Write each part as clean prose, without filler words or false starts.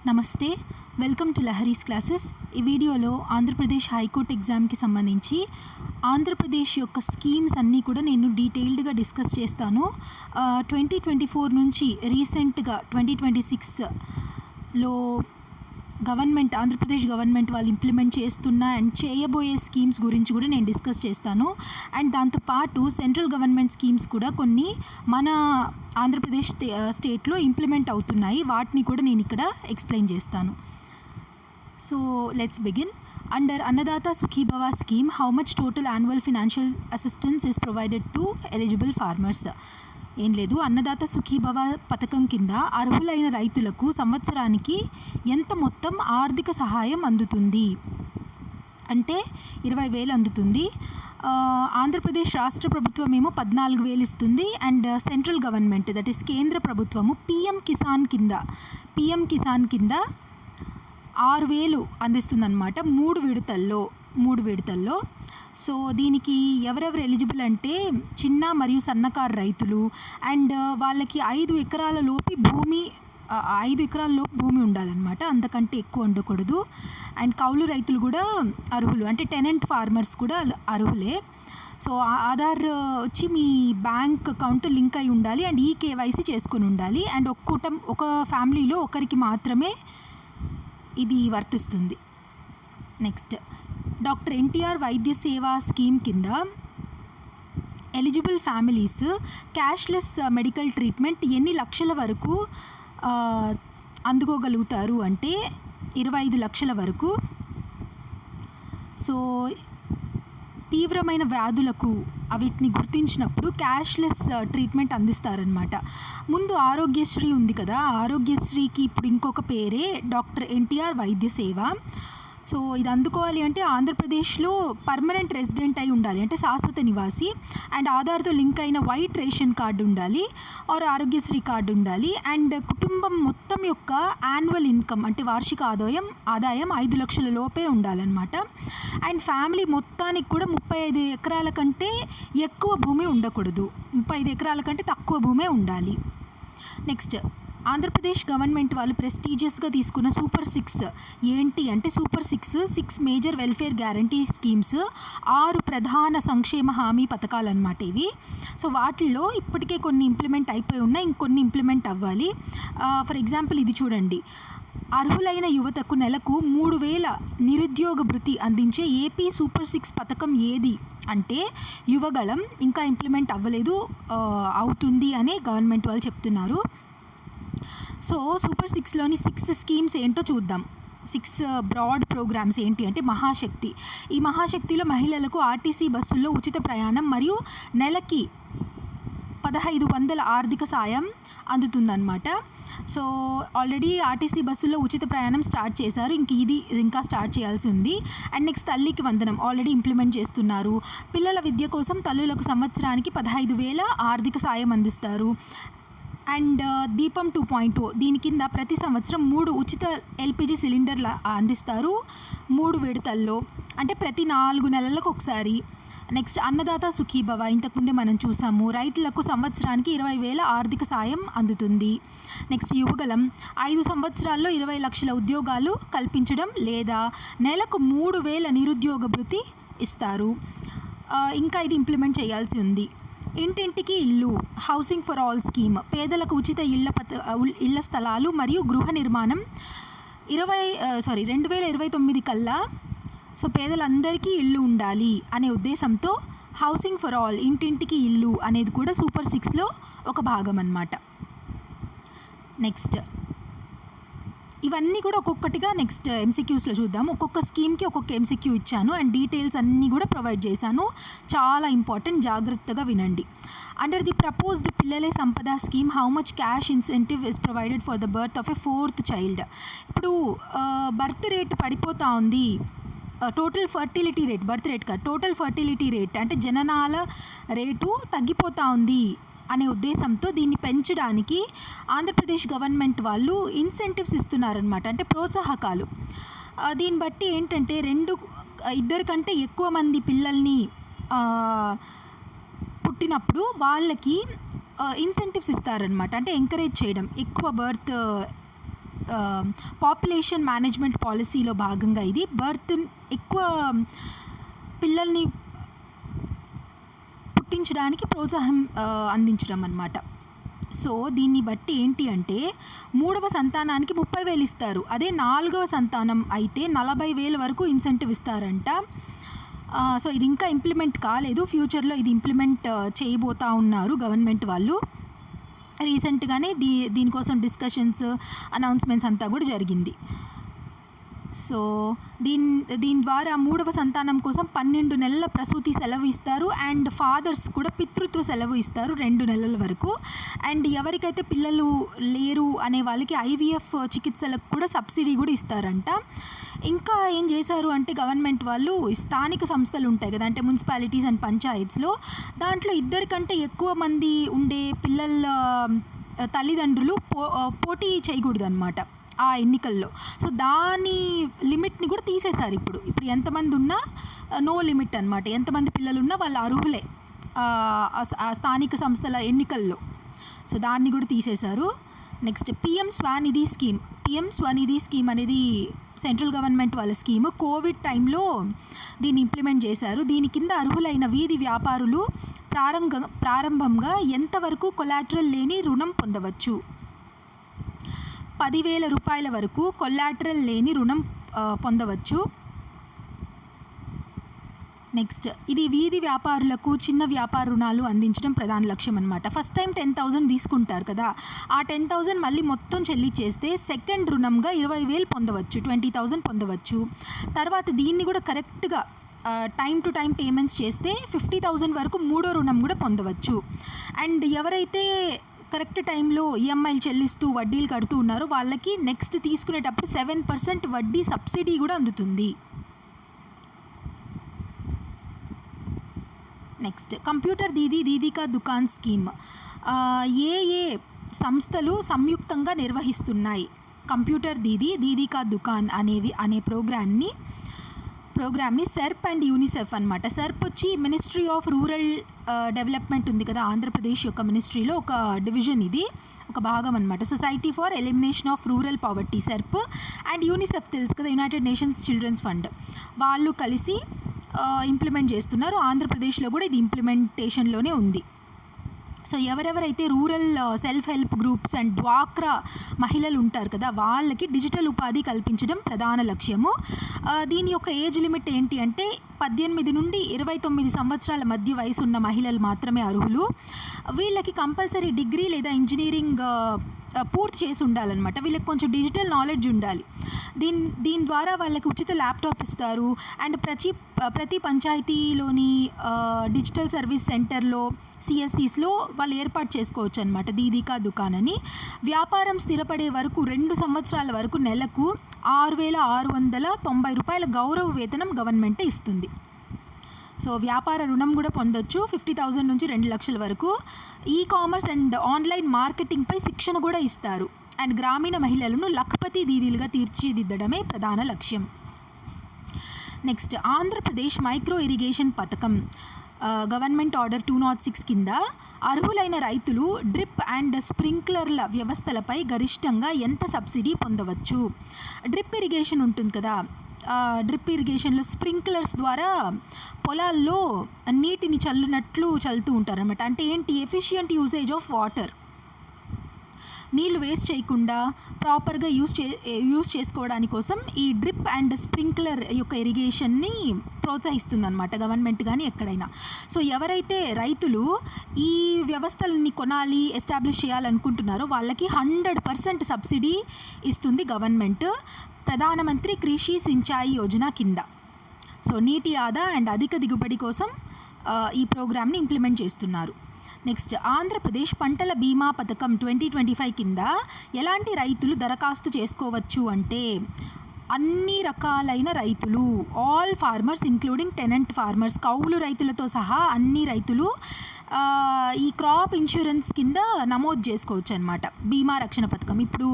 నమస్తే, welcome to Lahari's classes. ఈ వీడియోలో ఆంధ్రప్రదేశ్ హైకోర్టు ఎగ్జామ్కి సంబంధించి ఆంధ్రప్రదేశ్ యొక్క స్కీమ్స్ అన్నీ కూడా నేను డీటెయిల్డ్గా డిస్కస్ చేస్తాను. 2024 నుంచి రీసెంట్గా 2026లో ఆంధ్రప్రదేశ్ గవర్నమెంట్ వాళ్ళు ఇంప్లిమెంట్ చేస్తున్న అండ్ చేయబోయే స్కీమ్స్ గురించి కూడా నేను డిస్కస్ చేస్తాను. అండ్ దాంతోపాటు సెంట్రల్ గవర్నమెంట్ స్కీమ్స్ కూడా కొన్ని మన ఆంధ్రప్రదేశ్ స్టేట్లో ఇంప్లిమెంట్ అవుతున్నాయి, వాటిని కూడా నేను ఇక్కడ ఎక్స్ప్లెయిన్ చేస్తాను. So let's begin. Under Annadata Sukhibhava scheme, how much total annual financial assistance is provided to eligible farmers? ఏం లేదు, అన్నదాత సుఖీభవ పథకం కింద అర్హులైన రైతులకు సంవత్సరానికి ఎంత మొత్తం ఆర్థిక సహాయం అందుతుంది అంటే 20,000 అందుతుంది. ఆంధ్రప్రదేశ్ రాష్ట్ర ప్రభుత్వం ఏమో 14,000 ఇస్తుంది. And central government, that is కేంద్ర ప్రభుత్వము పిఎం కిసాన్ కింద 6,000 అందిస్తుంది అన్నమాట, మూడు విడతల్లో. సో దీనికి ఎవరెవరు ఎలిజిబుల్ అంటే చిన్న మరియు సన్నకారు రైతులు, అండ్ వాళ్ళకి 5 ఎకరాల లోపు భూమి ఉండాలన్నమాట, అంతకంటే ఎక్కువ ఉండకూడదు. అండ్ కౌలు రైతులు కూడా అర్హులు, అంటే టెనెంట్ ఫార్మర్స్ కూడా అర్హులే. సో ఆధార్ వచ్చి మీ బ్యాంక్ అకౌంట్ లింక్ అయి ఉండాలి అండ్ ఈకేవైసీ చేసుకొని ఉండాలి. అండ్ ఒక ఫ్యామిలీలో ఒకరికి మాత్రమే ఇది వర్తిస్తుంది. నెక్స్ట్, డాక్టర్ ఎన్టీఆర్ వైద్య సేవా స్కీమ్ కింద eligible families cashless medical treatment ఎన్ని లక్షల వరకు అందుకోగలుగుతారు అంటే 25 లక్షల వరకు. సో తీవ్రమైన వ్యాధులకు వీటిని గుర్తించినప్పుడు క్యాష్లెస్ ట్రీట్మెంట్ అందిస్తారనమాట. ముందు ఆరోగ్యశ్రీ ఉంది కదా, ఆరోగ్యశ్రీకి ఇప్పుడు ఇంకొక పేరే డాక్టర్ ఎన్టీఆర్ వైద్య సేవ. సో ఇది అందుకోవాలి అంటే ఆంధ్రప్రదేశ్లో పర్మనెంట్ రెసిడెంట్ అయి ఉండాలి, అంటే శాశ్వత నివాసి, అండ్ ఆధార్తో లింక్ అయిన వైట్ రేషన్ కార్డు ఉండాలి ఆర్ ఆరోగ్యశ్రీ కార్డు ఉండాలి. అండ్ కుటుంబం మొత్తం యొక్క యాన్యువల్ ఇన్కమ్ అంటే వార్షిక ఆదాయం 5 లక్షల లోపే ఉండాలన్నమాట. అండ్ ఫ్యామిలీ మొత్తానికి కూడా 35 ఎకరాల కంటే ఎక్కువ భూమి ఉండకూడదు, 35 ఎకరాల కంటే తక్కువ భూమే ఉండాలి. నెక్స్ట్, ఆంధ్రప్రదేశ్ గవర్నమెంట్ వాళ్ళు ప్రెస్టీజియస్గా తీసుకున్న సూపర్ 6 ఏంటి అంటే super 6 major welfare guarantee schemes, 6 ప్రధాన సంక్షేమ హామీ పథకాలు అన్నమాట ఇవి. సో వాటిల్లో ఇప్పటికే కొన్ని ఇంప్లిమెంట్ అయిపోయి ఉన్నాయి, ఇంకొన్ని ఇంప్లిమెంట్ అవ్వాలి. ఫర్ ఎగ్జాంపుల్ ఇది చూడండి, అర్హులైన యువతకు నెలకు 3,000 నిరుద్యోగ భృతి అందించే ఏపీ సూపర్ 6 పథకం ఏది అంటే యువగళం. ఇంకా ఇంప్లిమెంట్ అవ్వలేదు, అవుతుంది అని గవర్నమెంట్ వాళ్ళు చెప్తున్నారు. సో సూపర్ 6లోని 6 స్కీమ్స్ ఏంటో చూద్దాం. 6 బ్రాడ్ ప్రోగ్రామ్స్ ఏంటి అంటే మహాశక్తి. ఈ మహాశక్తిలో మహిళలకు ఆర్టీసీ బస్సుల్లో ఉచిత ప్రయాణం మరియు నెలకి 1,500 ఆర్థిక సాయం అందుతుందన్నమాట. సో ఆల్రెడీ ఆర్టీసీ బస్సుల్లో ఉచిత ప్రయాణం స్టార్ట్ చేశారు, ఇది ఇంకా స్టార్ట్ చేయాల్సి ఉంది. అండ్ నెక్స్ట్, తల్లికి వందనం ఆల్రెడీ ఇంప్లిమెంట్ చేస్తున్నారు. పిల్లల విద్య కోసం తల్లులకు సంవత్సరానికి 15,000 ఆర్థిక సాయం అందిస్తారు. అండ్ దీపం 2.0 దీని కింద ప్రతి సంవత్సరం 3 ఉచిత ఎల్పిజి సిలిండర్లు అందిస్తారు, 3 విడతల్లో, అంటే ప్రతి 4 నెలలకు ఒకసారి. నెక్స్ట్, అన్నదాత సుఖీభవ ఇంతకుముందే మనం చూసాము, రైతులకు సంవత్సరానికి 20,000 ఆర్థిక సాయం అందుతుంది. నెక్స్ట్, యువగలం 5 సంవత్సరాల్లో 20 లక్షల ఉద్యోగాలు కల్పించడం లేదా నెలకు 3,000 నిరుద్యోగ భృతి ఇస్తారు. ఇంకా ఇది ఇంప్లిమెంట్ చేయాల్సి ఉంది. ఇంటింటికి ఇల్లు, హౌసింగ్ ఫర్ ఆల్ స్కీమ్, పేదలకు ఉచిత ఇళ్ల స్థలాలు మరియు గృహ నిర్మాణం 2029 కల్లా. సో పేదలందరికీ ఇల్లు ఉండాలి అనే ఉద్దేశంతో హౌసింగ్ ఫర్ ఆల్, ఇంటింటికి ఇల్లు అనేది కూడా సూపర్ 6లో ఒక భాగం అన్నమాట. నెక్స్ట్, ఇవన్నీ కూడా ఒక్కొక్కటిగా నెక్స్ట్ ఎంసీక్యూస్లో చూద్దాం. ఒక్కొక్క స్కీమ్కి ఒక్కొక్క ఎంసీక్యూ ఇచ్చాను అండ్ డీటెయిల్స్ అన్నీ కూడా ప్రొవైడ్ చేశాను, చాలా ఇంపార్టెంట్, జాగ్రత్తగా వినండి. అండర్ ది ప్రపోజ్డ్ పిల్లలే సంపద scheme, how much cash incentive is provided for the birth of a 4th child. ఇప్పుడు బర్త్ రేట్ పడిపోతూ ఉంది, total fertility rate, birth rate కాదు, టోటల్ ఫర్టిలిటీ రేట్ అంటే జననాల రేటు తగ్గిపోతూ ఉంది అనే ఉద్దేశంతో దీన్ని పెంచడానికి ఆంధ్రప్రదేశ్ గవర్నమెంట్ వాళ్ళు ఇన్సెంటివ్స్ ఇస్తున్నారనమాట, అంటే ప్రోత్సాహకాలు. దీన్ని బట్టి ఏంటంటే 2 కంటే ఎక్కువ మంది పిల్లల్ని పుట్టినప్పుడు వాళ్ళకి ఇన్సెంటివ్స్ ఇస్తారనమాట, అంటే ఎంకరేజ్ చేయడం, ఎక్కువ బర్త్ పాపులేషన్ మేనేజ్మెంట్ పాలసీలో భాగంగా ఇది ఎక్కువ పిల్లల్ని పుట్టించడానికి ప్రోత్సాహం అందించడం అన్నమాట. సో దీన్ని బట్టి ఏంటి అంటే 3వ సంతానానికి 30,000 ఇస్తారు. అదే 4వ సంతానం అయితే 40,000 వరకు ఇన్సెంటివ్ ఇస్తారంట. సో ఇది ఇంకా ఇంప్లిమెంట్ కాలేదు. ఫ్యూచర్లో ఇది ఇంప్లిమెంట్ చేయబోతా ఉన్నారు గవర్నమెంట్ వాళ్ళు. రీసెంట్గానే దీనికోసం డిస్కషన్స్, అనౌన్స్మెంట్స్ అంతా కూడా జరిగింది. సో దీని ద్వారా 3వ సంతానం కోసం 12 నెలల ప్రసూతి సెలవు ఇస్తారు. అండ్ ఫాదర్స్ కూడా పితృత్వ సెలవు ఇస్తారు 2 నెలల వరకు. అండ్ ఎవరికైతే పిల్లలు లేరు అనే వాళ్ళకి ఐవీఎఫ్ చికిత్సలకు కూడా సబ్సిడీ కూడా ఇస్తారంట. ఇంకా ఏం చేశారు అంటే గవర్నమెంట్ వాళ్ళు స్థానిక సంస్థలు ఉంటాయి కదా, అంటే మున్సిపాలిటీస్ అండ్ పంచాయత్స్లో, దాంట్లో 2 కంటే ఎక్కువ మంది ఉండే పిల్లల తల్లిదండ్రులు పోటీ చేయకూడదు అనమాట ఆ ఎన్నికల్లో. సో దాని లిమిట్ని కూడా తీసేశారు. ఇప్పుడు ఎంతమంది ఉన్నా నో లిమిట్ అనమాట. ఎంతమంది పిల్లలు ఉన్నా వాళ్ళు అర్హులే ఆ స్థానిక సంస్థల ఎన్నికల్లో. సో దాన్ని కూడా తీసేశారు. నెక్స్ట్ పిఎం స్వనిధి స్కీమ్ అనేది సెంట్రల్ గవర్నమెంట్ వాళ్ళ స్కీము. కోవిడ్ టైంలో దీన్ని ఇంప్లిమెంట్ చేశారు. దీని కింద అర్హులైన వీధి వ్యాపారులు ప్రారంభంగా ఎంతవరకు కొలాటరల్ లేని రుణం పొందవచ్చు? 10,000 రూపాయల వరకు కొలాటరల్ లేని రుణం పొందవచ్చు. నెక్స్ట్ ఇది వీధి వ్యాపారులకు చిన్న వ్యాపార రుణాలు అందించడం ప్రధాన లక్ష్యం అనమాట. ఫస్ట్ టైం 10,000 తీసుకుంటారు కదా, ఆ 10,000 మళ్ళీ మొత్తం చెల్లించేస్తే సెకండ్ రుణంగా 20,000 పొందవచ్చు, 20,000 పొందవచ్చు. తర్వాత దీన్ని కూడా కరెక్ట్గా టైం టు టైం పేమెంట్స్ చేస్తే 50,000 వరకు మూడో రుణం కూడా పొందవచ్చు. అండ్ ఎవరైతే కరెక్ట్ టైంలో ఈఎంఐలు చెల్లిస్తూ వడ్డీలు కడుతూ ఉన్నారో వాళ్ళకి నెక్స్ట్ తీసుకునేటప్పుడు 7% వడ్డీ సబ్సిడీ కూడా అందుతుంది. నెక్స్ట్ కంప్యూటర్ దీదీకా దుకాన్ స్కీమ్. ఏ సంస్థలు సంయుక్తంగా నిర్వహిస్తున్నాయి కంప్యూటర్ దీదీకా దుకాన్ అనే ప్రోగ్రామ్ని సెర్ప్ అండ్ యూనిసెఫ్ అనమాట. సెర్ప్ వచ్చి మినిస్ట్రీ ఆఫ్ రూరల్ డెవలప్మెంట్ ఉంది కదా, ఆంధ్రప్రదేశ్ యొక్క మినిస్ట్రీలో ఒక డివిజన్, ఇది ఒక భాగం అనమాట. Society for elimination of rural poverty SERP. And UNICEF తెలుసు కదా, యునైటెడ్ నేషన్స్ చిల్డ్రన్స్ ఫండ్, వాళ్ళు కలిసి ఇంప్లిమెంట్ చేస్తున్నారు. ఆంధ్రప్రదేశ్లో కూడా ఇది ఇంప్లిమెంటేషన్లోనే ఉంది. సో ఎవరెవరైతే rural self help groups and డ్వాక్రా మహిళలు ఉంటారు కదా, వాళ్ళకి డిజిటల్ ఉపాధి కల్పించడం ప్రధాన లక్ష్యము. దీని యొక్క ఏజ్ లిమిట్ ఏంటి అంటే 18 నుండి 29 సంవత్సరాల మధ్య వయసు ఉన్న మహిళలు మాత్రమే అర్హులు. వీళ్ళకి కంపల్సరీ డిగ్రీ లేదా ఇంజనీరింగ్ పూర్తి చేసి ఉండాలన్నమాట. వీళ్ళకి కొంచెం డిజిటల్ నాలెడ్జ్ ఉండాలి. దీని ద్వారా వాళ్ళకి ఉచిత ల్యాప్టాప్ ఇస్తారు. అండ్ ప్రతి పంచాయతీలోని డిజిటల్ సర్వీస్ సెంటర్లో, సిఎస్సిస్లో వాళ్ళు ఏర్పాటు చేసుకోవచ్చు అనమాట దీదీకా దుకాన్ అని. వ్యాపారం స్థిరపడే వరకు 2 సంవత్సరాల వరకు నెలకు 6,690 రూపాయల గౌరవ వేతనం గవర్నమెంటే ఇస్తుంది. సో వ్యాపార రుణం కూడా పొందొచ్చు 50,000 నుంచి 2 లక్షల వరకు. ఈ కామర్స్ అండ్ ఆన్లైన్ మార్కెటింగ్పై శిక్షణ కూడా ఇస్తారు. అండ్ గ్రామీణ మహిళలను లఖపతి దీదీలుగా తీర్చిదిద్దడమే ప్రధాన లక్ష్యం. నెక్స్ట్ ఆంధ్రప్రదేశ్ మైక్రో ఇరిగేషన్ పథకం గవర్నమెంట్ ఆర్డర్ 206 కింద అర్హులైన రైతులు డ్రిప్ అండ్ స్ప్రింక్లర్ల వ్యవస్థలపై గరిష్టంగా ఎంత సబ్సిడీ పొందవచ్చు? డ్రిప్ ఇరిగేషన్ ఉంటుంది కదా, డ్రిప్ ఇరిగేషన్లో స్ప్రింక్లర్స్ ద్వారా పొలాల్లో నీటిని చల్లుతూ ఉంటారనమాట. అంటే ఏంటి? ఎఫిషియంట్ యూసేజ్ ఆఫ్ వాటర్, నీళ్ళు వేస్ట్ చేయకుండా ప్రాపర్గా యూస్ చేసుకోవడానికి కోసం ఈ డ్రిప్ అండ్ స్ప్రింక్లర్ యొక్క ఇరిగేషన్ని ప్రోత్సహిస్తుంది అనమాట గవర్నమెంట్ కానీ ఎక్కడైనా. సో ఎవరైతే రైతులు ఈ వ్యవస్థలని కొనాలి, ఎస్టాబ్లిష్ చేయాలనుకుంటున్నారో వాళ్ళకి 100% సబ్సిడీ ఇస్తుంది గవర్నమెంట్ ప్రధానమంత్రి కృషి సించాయి యోజన కింద. సో నీటి ఆదా అండ్ అధిక దిగుబడి కోసం ఈ ప్రోగ్రామ్ని ఇంప్లిమెంట్ చేస్తున్నారు. నెక్స్ట్ ఆంధ్రప్రదేశ్ పంటల బీమా పథకం 2025 కింద ఎలాంటి రైతులు దరఖాస్తు చేసుకోవచ్చు అంటే అన్ని రకాలైన రైతులు, all farmers including tenant farmers, కౌలు రైతులతో సహా అన్ని రైతులు ఈ క్రాప్ ఇన్సూరెన్స్ కింద నమోదు చేసుకోవచ్చు అనమాట బీమా రక్షణ పథకం. ఇప్పుడు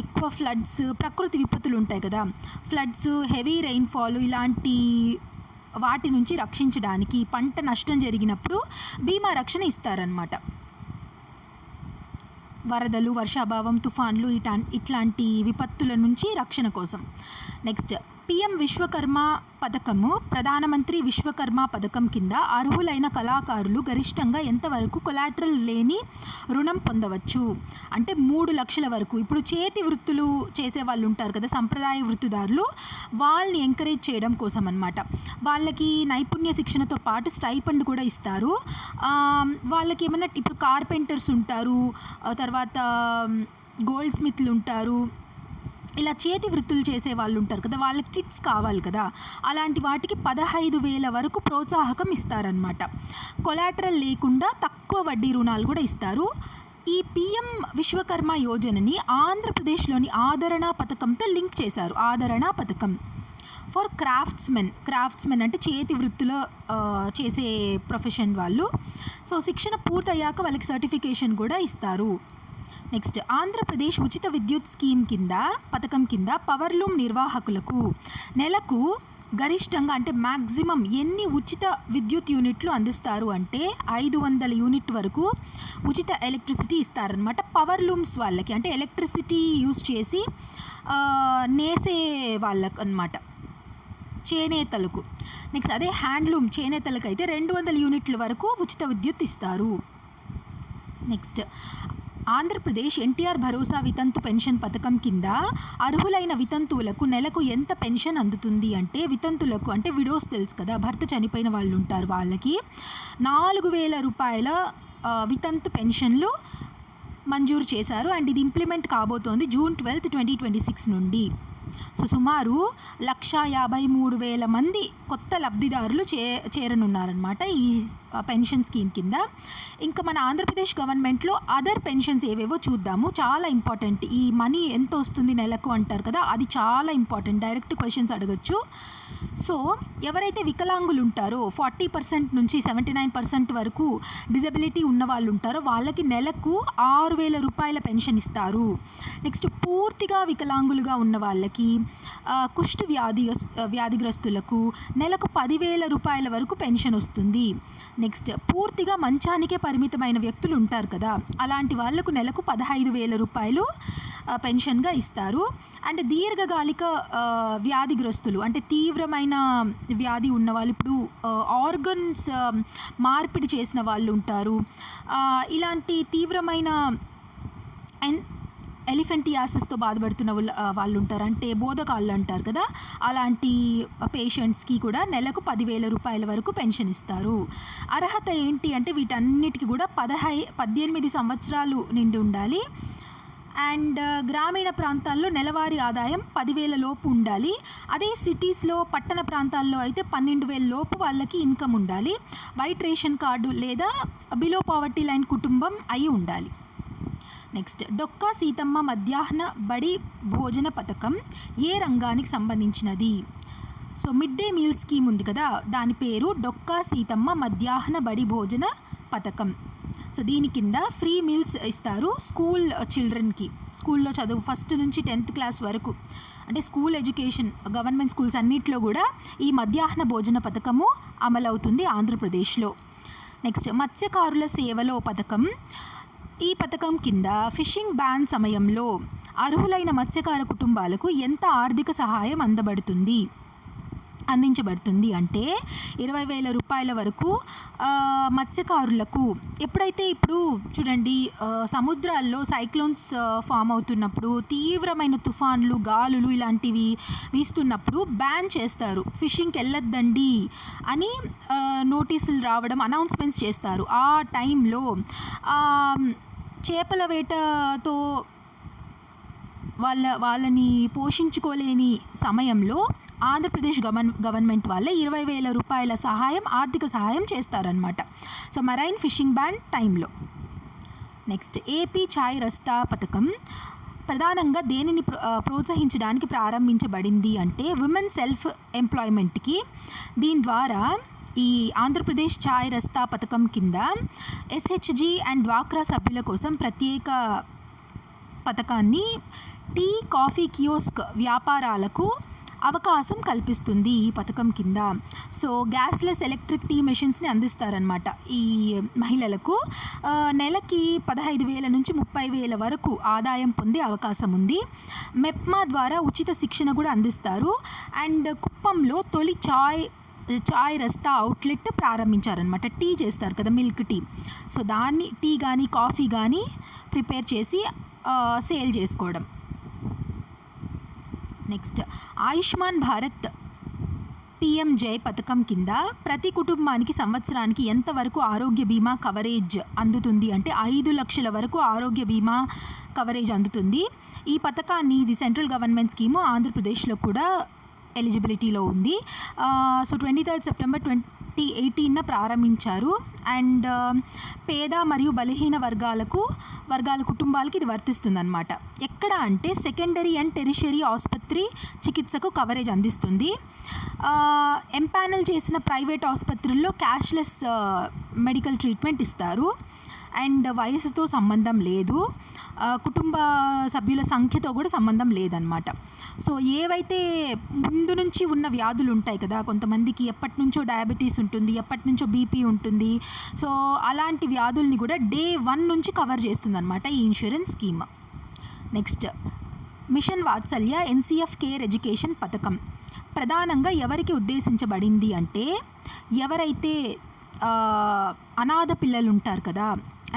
ఎక్కువ ఫ్లడ్స్, ప్రకృతి విపత్తులు ఉంటాయి కదా, ఫ్లడ్స్, హెవీ రెయిన్ఫాల్ ఇలాంటి వాటి నుంచి రక్షించడానికి, పంట నష్టం జరిగినప్పుడు బీమా రక్షణ ఇస్తారనమాట. వరదలు, వర్షాభావం, తుఫాన్లు ఇట్లాంటి విపత్తుల నుంచి రక్షణ కోసం. నెక్స్ట్ పిఎం విశ్వకర్మ పథకము, ప్రధానమంత్రి విశ్వకర్మ పథకం కింద అర్హులైన కళాకారులు గరిష్టంగా ఎంతవరకు కొలాటరల్ లేని రుణం పొందవచ్చు అంటే 3 లక్షల వరకు. ఇప్పుడు చేతి వృత్తులు చేసే వాళ్ళు ఉంటారు కదా, సంప్రదాయ వృత్తిదారులు, వాళ్ళని ఎంకరేజ్ చేయడం కోసం అన్నమాట. వాళ్ళకి నైపుణ్య శిక్షణతో పాటు స్టైపెండ్ కూడా ఇస్తారు. వాళ్ళకి ఏమన్నా ఇప్పుడు కార్పెంటర్స్ ఉంటారు, తర్వాత గోల్డ్ స్మిత్లు ఉంటారు, ఇలా చేతి వృత్తులు చేసే వాళ్ళు ఉంటారు కదా, వాళ్ళకి కిట్స్ కావాలి కదా, అలాంటి వాటికి 15,000 వరకు ప్రోత్సాహకం ఇస్తారనమాట. కొలాటరల్ లేకుండా తక్కువ వడ్డీ రుణాలు కూడా ఇస్తారు. ఈ పిఎం విశ్వకర్మ యోజనని ఆంధ్రప్రదేశ్లోని ఆదరణ పథకంతో లింక్ చేశారు. ఆదరణ పథకం ఫర్ క్రాఫ్ట్స్మెన్ అంటే చేతి వృత్తులో చేసే ప్రొఫెషన్ వాళ్ళు. సో శిక్షణ పూర్తయ్యాక వాళ్ళకి సర్టిఫికేషన్ కూడా ఇస్తారు. నెక్స్ట్ ఆంధ్రప్రదేశ్ ఉచిత విద్యుత్ పథకం కింద పవర్లూమ్ నిర్వాహకులకు నెలకు గరిష్టంగా అంటే మ్యాక్సిమం ఎన్ని ఉచిత విద్యుత్ యూనిట్లు అందిస్తారు అంటే 500 యూనిట్ వరకు ఉచిత ఎలక్ట్రిసిటీ ఇస్తారనమాట. పవర్లూమ్స్ వాళ్ళకి అంటే ఎలక్ట్రిసిటీ యూజ్ చేసి నేసే వాళ్ళకు అనమాట, చేనేతలకు. నెక్స్ట్ అదే హ్యాండ్లూమ్ చేనేతలకు అయితే 200 యూనిట్ల వరకు ఉచిత విద్యుత్ ఇస్తారు. నెక్స్ట్ ఆంధ్రప్రదేశ్ ఎన్టీఆర్ భరోసా వితంతు పెన్షన్ పథకం కింద అర్హులైన వితంతువులకు నెలకు ఎంత పెన్షన్ అందుతుంది అంటే, వితంతులకు అంటే విడోస్ తెలుసు కదా, భర్త చనిపోయిన వాళ్ళు ఉంటారు, వాళ్ళకి 4,000 రూపాయల వితంతు పెన్షన్లు మంజూరు చేశారు. అండ్ ఇది ఇంప్లిమెంట్ కాబోతోంది జూన్ 12, 2026 నుండి. సో సుమారు 1,53,000 మంది కొత్త లబ్ధిదారులు చేరనున్నారనమాట ఈ పెన్షన్ స్కీమ్ కింద. ఇంకా మన ఆంధ్రప్రదేశ్ గవర్నమెంట్లో అదర్ పెన్షన్స్ ఏవేవో చూద్దాము. చాలా ఇంపార్టెంట్, ఈ మనీ ఎంత వస్తుంది నెలకు అంటారు కదా, అది చాలా ఇంపార్టెంట్, డైరెక్ట్ క్వశ్చన్స్ అడగచ్చు. సో ఎవరైతే వికలాంగులు ఉంటారో 40% నుంచి 79% వరకు డిజబిలిటీ ఉన్న వాళ్ళు ఉంటారో వాళ్ళకి నెలకు 6,000 రూపాయల పెన్షన్ ఇస్తారు. నెక్స్ట్ పూర్తిగా వికలాంగులుగా ఉన్న వాళ్ళకి, కుష్టు వ్యాధిగ్రస్తులకు నెలకు 10,000 రూపాయల వరకు పెన్షన్ వస్తుంది. నెక్స్ట్ పూర్తిగా మంచానికే పరిమితమైన వ్యక్తులు ఉంటారు కదా, అలాంటి వాళ్లకు నెలకు 15,000 రూపాయలు పెన్షన్గా ఇస్తారు. అండ్ దీర్ఘకాలిక వ్యాధిగ్రస్తులు అంటే తీవ్రమైన వ్యాధి ఉన్న వాళ్ళు, ఇప్పుడు ఆర్గన్స్ మార్పిడి చేసిన వాళ్ళు ఉంటారు, ఇలాంటి తీవ్రమైన ఎలిఫెంటియాసిస్తో బాధపడుతున్న వాళ్ళు ఉంటారు, అంటే బోధకాళ్ళు అంటారు కదా, అలాంటి పేషెంట్స్కి కూడా నెలకు 10,000 రూపాయల వరకు పెన్షన్ ఇస్తారు. అర్హత ఏంటి అంటే వీటన్నిటికీ కూడా 18 సంవత్సరాలు నిండి ఉండాలి. అండ్ గ్రామీణ ప్రాంతాల్లో నెలవారీ ఆదాయం 10,000 లోపు ఉండాలి. అదే సిటీస్లో పట్టణ ప్రాంతాల్లో అయితే 12,000 లోపు వాళ్ళకి ఇన్కమ్ ఉండాలి. వైట్ రేషన్ కార్డు లేదా బిలో పావర్టీ లైన్ కుటుంబం అయి ఉండాలి. నెక్స్ట్ డొక్కా సీతమ్మ మధ్యాహ్న బడి భోజన పథకం ఏ రంగానికి సంబంధించినది? So mid day meal scheme ఉంది కదా, దాని పేరు డొక్కా సీతమ్మ మధ్యాహ్న బడి భోజన పథకం. సో దీని కింద ఫ్రీ మీల్స్ ఇస్తారు స్కూల్ చిల్డ్రన్కి. స్కూల్లో చదువు 1st నుంచి 10th క్లాస్ వరకు, అంటే స్కూల్ ఎడ్యుకేషన్ గవర్నమెంట్ స్కూల్స్ అన్నిట్లో కూడా ఈ మధ్యాహ్న భోజన పథకము అమలవుతుంది ఆంధ్రప్రదేశ్లో. నెక్స్ట్ మత్స్యకారుల సేవలో పథకం. ఈ పథకం కింద ఫిషింగ్ బ్యాన్ సమయంలో అర్హులైన మత్స్యకార కుటుంబాలకు ఎంత ఆర్థిక సహాయం అందించబడుతుంది అంటే 20,000 రూపాయల వరకు మత్స్యకారులకు. ఎప్పుడైతే ఇప్పుడు చూడండి సముద్రాల్లో సైక్లోన్స్ ఫామ్ అవుతున్నప్పుడు, తీవ్రమైన తుఫాన్లు, గాలులు ఇలాంటివి వీస్తున్నప్పుడు బ్యాన్ చేస్తారు, ఫిషింగ్కి వెళ్ళొద్దండి అని నోటీసులు రావడం, అనౌన్స్మెంట్స్ చేస్తారు. ఆ టైంలో చేపల వేటతో వాళ్ళని పోషించుకోలేని సమయంలో ఆంధ్రప్రదేశ్ గవర్నమెంట్ వాళ్ళే 20,000 రూపాయల ఆర్థిక సహాయం చేస్తారనమాట. సో మరైన్ ఫిషింగ్ బ్యాన్ టైంలో. నెక్స్ట్ ఏపీ చాయ్ రస్తా పథకం ప్రధానంగా దేనిని ప్రోత్సహించడానికి ప్రారంభించబడింది అంటే విమెన్ సెల్ఫ్ ఎంప్లాయ్మెంట్కి. దీని ద్వారా ఈ ఆంధ్రప్రదేశ్ చాయ్ రస్తా పథకం కింద ఎస్హెచ్జి అండ్ డ్వాక్రా సభ్యుల కోసం ప్రత్యేక పథకాన్ని టీ కాఫీ కియోస్క్ వ్యాపారాలకు అవకాశం కల్పిస్తుంది ఈ పథకం కింద. సో గ్యాస్లెస్ ఎలక్ట్రిక్ టీ మెషిన్స్ని అందిస్తారనమాట ఈ మహిళలకు. నెలకి 15,000 నుంచి 30,000 వరకు ఆదాయం పొందే అవకాశం ఉంది. మెప్మా ద్వారా ఉచిత శిక్షణ కూడా అందిస్తారు. అండ్ కుప్పంలో తొలి చాయ్ రస్తా అవుట్లెట్ ప్రారంభించారనమాట. టీ చేస్తారు కదా, మిల్క్ టీ. సో దాన్ని టీ కానీ కాఫీ కానీ ప్రిపేర్ చేసి సేల్ చేసుకోవడం. నెక్స్ట్ ఆయుష్మాన్ భారత్ PMJ పథకం కింద ప్రతి కుటుంబానికి సంవత్సరానికి ఎంతవరకు ఆరోగ్య బీమా కవరేజ్ అందుతుంది అంటే 5 లక్షల వరకు ఆరోగ్య బీమా కవరేజ్ అందుతుంది. ఈ పథకాన్ని ఇది సెంట్రల్ గవర్నమెంట్ స్కీము, ఆంధ్రప్రదేశ్లో కూడా ఎలిజిబిలిటీలో ఉంది. సో 23 సెప్టెంబర్ 2018 ప్రారంభించారు. అండ్ పేద మరియు బలహీన వర్గాల కుటుంబాలకి ఇది వర్తిస్తుందన్నమాట. ఎక్కడ అంటే సెకండరీ అండ్ టెరిషరీ ఆసుపత్రి చికిత్సకు కవరేజ్ అందిస్తుంది. ఎంపానల్ చేసిన ప్రైవేట్ ఆసుపత్రుల్లో క్యాష్లెస్ మెడికల్ ట్రీట్మెంట్ ఇస్తారు. అండ్ వయసుతో సంబంధం లేదు, కుటుంబ సభ్యుల సంఖ్యతో కూడా సంబంధం లేదనమాట. సో ఏవైతే ముందు నుంచి ఉన్న వ్యాధులు ఉంటాయి కదా, కొంతమందికి ఎప్పటి నుంచో డయాబెటీస్ ఉంటుంది, ఎప్పటి నుంచో బీపీ ఉంటుంది. సో అలాంటి వ్యాధుల్ని కూడా డే 1 నుంచి కవర్ చేస్తుందన్నమాట ఈ ఇన్సూరెన్స్ స్కీమ్. నెక్స్ట్ మిషన్ వాత్సల్య NCF కేర్ ఎడ్యుకేషన్ పథకం ప్రధానంగా ఎవరికి ఉద్దేశించబడింది అంటే ఎవరైతే అనాథ పిల్లలు ఉంటారు కదా,